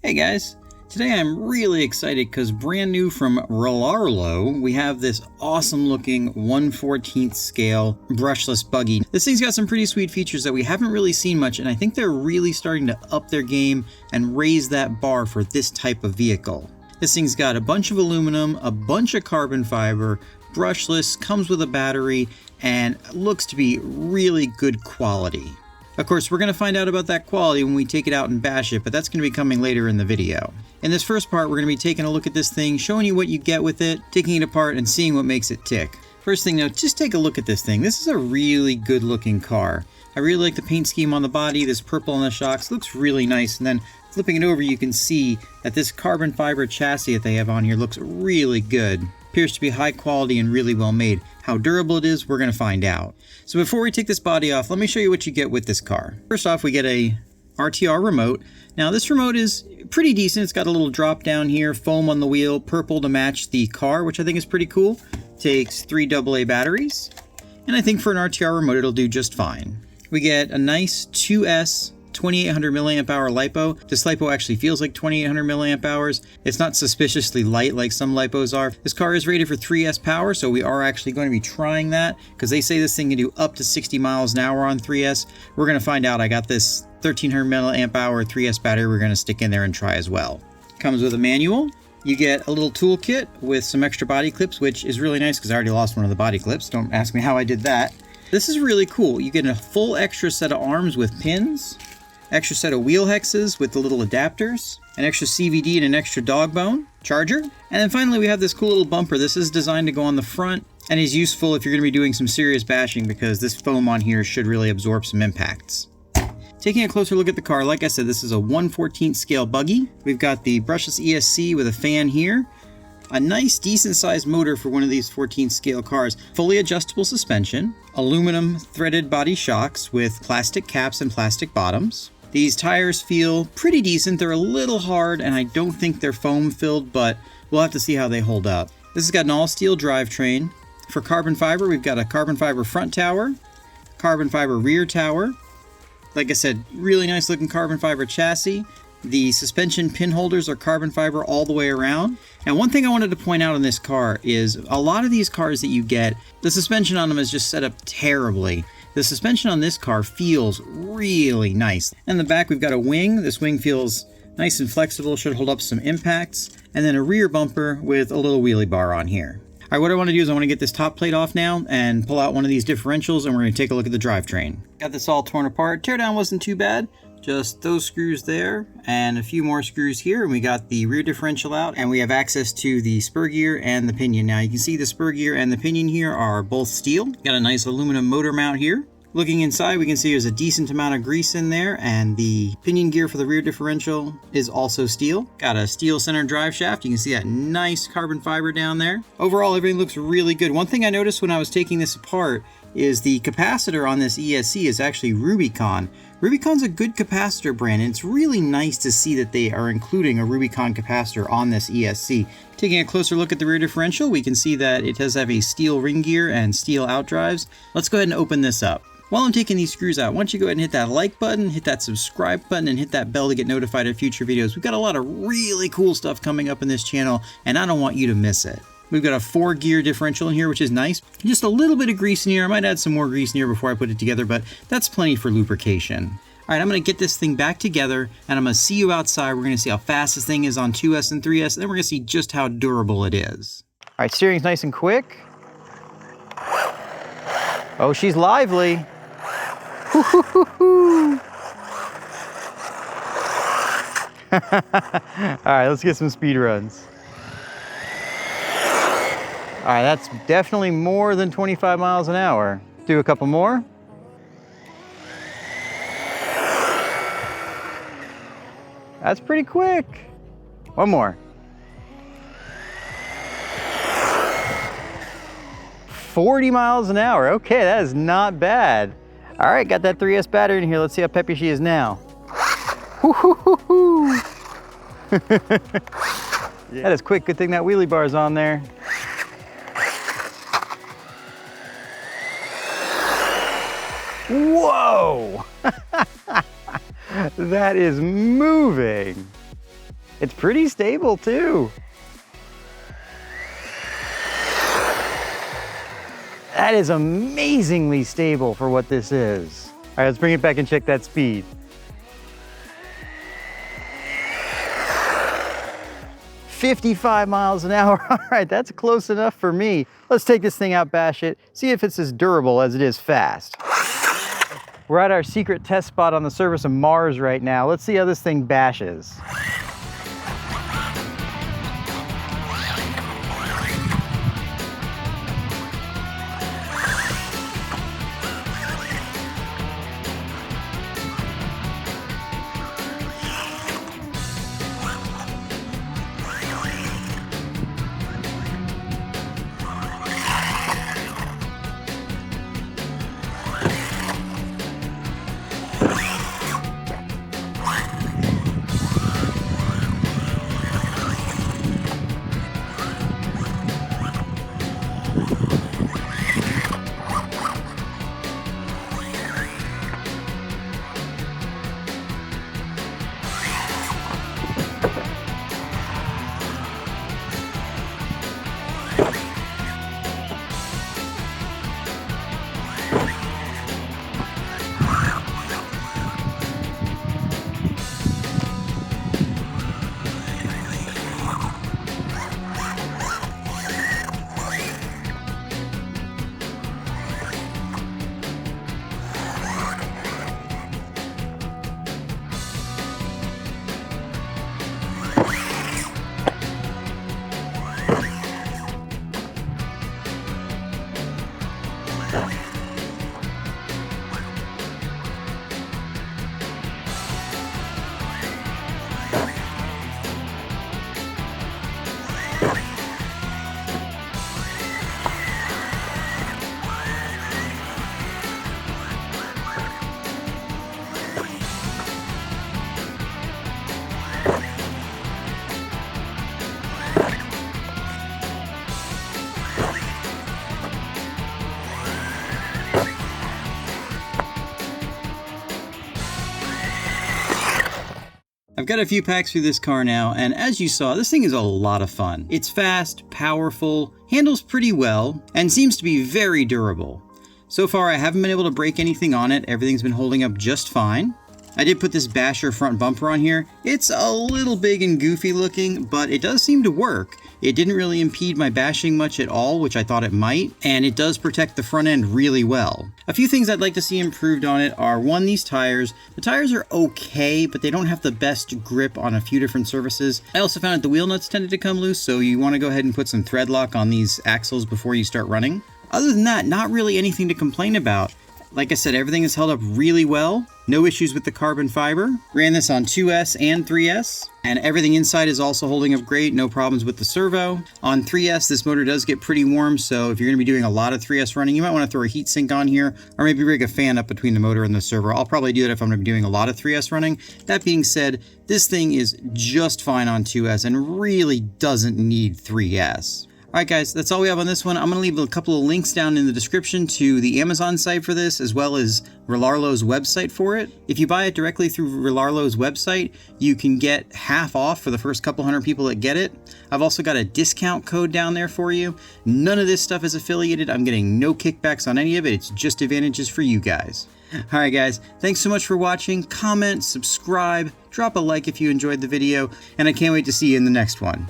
Hey guys, today I'm really excited because brand new from Rlaarlo, we have this awesome looking 1/14 scale brushless buggy. This thing's got some pretty sweet features that we haven't really seen much, and I think they're really starting to up their game and raise that bar for this type of vehicle. This thing's got a bunch of aluminum, a bunch of carbon fiber, brushless, comes with a battery, and looks to be really good quality. Of course, we're going to find out about that quality when we take it out and bash it, but that's going to be coming later in the video. In this first part, we're going to be taking a look at this thing, showing you what you get with it, taking it apart, and seeing what makes it tick. First thing though, just take a look at this thing. This is a really good looking car. I really like the paint scheme on the body, this purple on the shocks, looks really nice, and then flipping it over you can see that this carbon fiber chassis that they have on here looks really good. Appears to be high quality and really well made. How durable it is, we're going to find out. So before we take this body off, let me show you what you get with this car. First off, we get a RTR remote. Now this remote is pretty decent. It's got a little drop down here, foam on the wheel, purple to match the car, which I think is pretty cool. Takes 3 AA batteries, and I think for an RTR remote it'll do just fine. We get a nice 2S 2800 milliamp hour LiPo. This LiPo actually feels like 2800 milliamp hours. It's not suspiciously light like some LiPos are. This car is rated for 3S power, so we are actually going to be trying that because they say this thing can do up to 60 miles an hour on 3S. We're going to find out. I got this 1300 milliamp hour 3S battery we're going to stick in there and try as well. Comes with a manual. You get a little toolkit with some extra body clips, which is really nice because I already lost one of the body clips. Don't ask me how I did that. This is really cool. You get a full extra set of arms with pins, extra set of wheel hexes with the little adapters, an extra CVD and an extra dog bone charger. And then finally we have this cool little bumper. This is designed to go on the front and is useful if you're going to be doing some serious bashing because this foam on here should really absorb some impacts. Taking a closer look at the car, like I said, this is a 1/14 scale buggy. We've got the brushless ESC with a fan here. A nice decent sized motor for one of these 14 scale cars. Fully adjustable suspension, aluminum threaded body shocks with plastic caps and plastic bottoms. These tires feel pretty decent. They're a little hard and I don't think they're foam filled, but we'll have to see how they hold up. This has got an all steel drivetrain. For carbon fiber, we've got a carbon fiber front tower, carbon fiber rear tower. Like I said, really nice looking carbon fiber chassis. The suspension pin holders are carbon fiber all the way around. And one thing I wanted to point out on this car is a lot of these cars that you get, the suspension on them is just set up terribly. The suspension on this car feels really nice. In the back we've got a wing. This wing feels nice and flexible, should hold up some impacts. And then a rear bumper with a little wheelie bar on here. All right, what I want to do is I want to get this top plate off now and pull out one of these differentials and we're going to take a look at the drivetrain. Got this all torn apart. Teardown wasn't too bad. Just those screws there and a few more screws here, and we got the rear differential out and we have access to the spur gear and the pinion. Now you can see the spur gear and the pinion here are both steel. Got a nice aluminum motor mount here. Looking inside, we can see there's a decent amount of grease in there, and the pinion gear for the rear differential is also steel. Got a steel center drive shaft. You can see that nice carbon fiber down there. Overall, everything looks really good. One thing I noticed when I was taking this apart is the capacitor on this ESC is actually Rubicon. Rubicon's a good capacitor brand, and it's really nice to see that they are including a Rubicon capacitor on this ESC. Taking a closer look at the rear differential, we can see that it does have a steel ring gear and steel outdrives. Let's go ahead and open this up. While I'm taking these screws out, why don't you go ahead and hit that like button, hit that subscribe button, and hit that bell to get notified of future videos. We've got a lot of really cool stuff coming up in this channel, and I don't want you to miss it. We've got a 4-gear differential in here, which is nice. Just a little bit of grease in here. I might add some more grease in here before I put it together, but that's plenty for lubrication. All right, I'm going to get this thing back together, and I'm going to see you outside. We're going to see how fast this thing is on 2S and 3S, and then we're going to see just how durable it is. All right, steering's nice and quick. Oh, she's lively. All right, let's get some speed runs. All right, that's definitely more than 25 miles an hour. Do a couple more. That's pretty quick. One more. 40 miles an hour. Okay, that is not bad. All right, got that 3S battery in here. Let's see how peppy she is now. That is quick. Good thing that wheelie bar is on there. Whoa! That is moving. It's pretty stable too. That is amazingly stable for what this is. All right, let's bring it back and check that speed. 55 miles an hour. All right, that's close enough for me. Let's take this thing out, bash it, see if it's as durable as it is fast. We're at our secret test spot on the surface of Mars right now. Let's see how this thing bashes. I've got a few packs through this car now, and as you saw, this thing is a lot of fun. It's fast, powerful, handles pretty well, and seems to be very durable. So far, I haven't been able to break anything on it. Everything's been holding up just fine. I did put this basher front bumper on here. It's a little big and goofy looking, but it does seem to work. It didn't really impede my bashing much at all, which I thought it might, and it does protect the front end really well. A few things I'd like to see improved on it are, one, these tires. The tires are okay, but they don't have the best grip on a few different surfaces. I also found that the wheel nuts tended to come loose, so you want to go ahead and put some thread lock on these axles before you start running. Other than that, not really anything to complain about. Like I said, everything has held up really well. No issues with the carbon fiber. Ran this on 2S and 3S. And everything inside is also holding up great. No problems with the servo. On 3S, this motor does get pretty warm. So if you're going to be doing a lot of 3S running, you might want to throw a heat sink on here. Or maybe rig a fan up between the motor and the servo. I'll probably do that if I'm going to be doing a lot of 3S running. That being said, this thing is just fine on 2S and really doesn't need 3S. Alright guys, that's all we have on this one. I'm going to leave a couple of links down in the description to the Amazon site for this, as well as Rlaarlo's website for it. If you buy it directly through Rlaarlo's website, you can get half off for the first couple hundred people that get it. I've also got a discount code down there for you. None of this stuff is affiliated. I'm getting no kickbacks on any of it. It's just advantages for you guys. Alright guys, thanks so much for watching. Comment, subscribe, drop a like if you enjoyed the video, and I can't wait to see you in the next one.